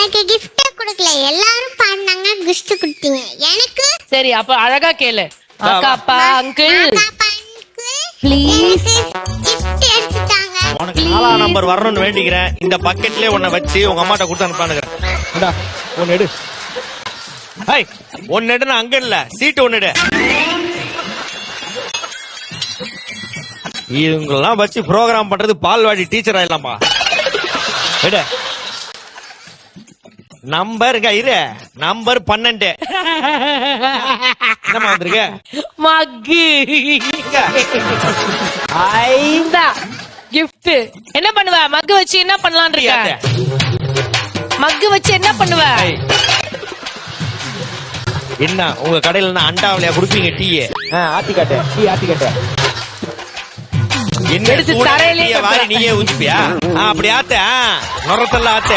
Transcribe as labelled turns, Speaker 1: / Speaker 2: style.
Speaker 1: எனக்கு gift கொடுக்கல, எல்லாரும் பாடுனாங்க, gift கொடுத்தீங்க எனக்கு.
Speaker 2: சரி அப்ப அழகா கேளு. அக்கா அப்பா அங்கிள்
Speaker 1: ப்ளீஸ் gift எடுத்துட்டாங்க.
Speaker 3: உனக்கு 4ஆம் நம்பர் வரணும்னு வேண்டிக்கிறேன். இந்த பக்கெட்லயே உன்னை வச்சு உங்க அம்மாட்ட கொடுத்து அனுப்பானுக்கிறேன். ஒன்னு எடு. ஹாய், ஒன்னு எடுனா அங்க இல்ல, சீட்டு ஒன்னு எடு. இவங்கெல்லாம் வச்சு ப்ரோக்ராம் பண்றது பால்வாடி டீச்சர் ஆயிடலாமா? எடு. நம்பர் இரு, நம்பர் 12. என்னமா வந்திருக்க?
Speaker 2: மக்கு ஐந்தா gift. என்ன பண்ணுவ? மக்கு வச்சு என்ன பண்ணலாம்னு இருக்க? மக்கு வச்சு என்ன பண்ணுவ?
Speaker 3: என்ன உங்க கடையில அண்டாவிலையா குடுப்பீங்க டீ? ஆத்தி காட்ட, டீ ஆத்தி காட்ட. என்ன
Speaker 2: எடுத்து தரையிலேயே
Speaker 3: வாரி நீயே ஊத்திப்பியா? அப்படி ஆத்த நுரத்தெல்லாம் ஆத்த.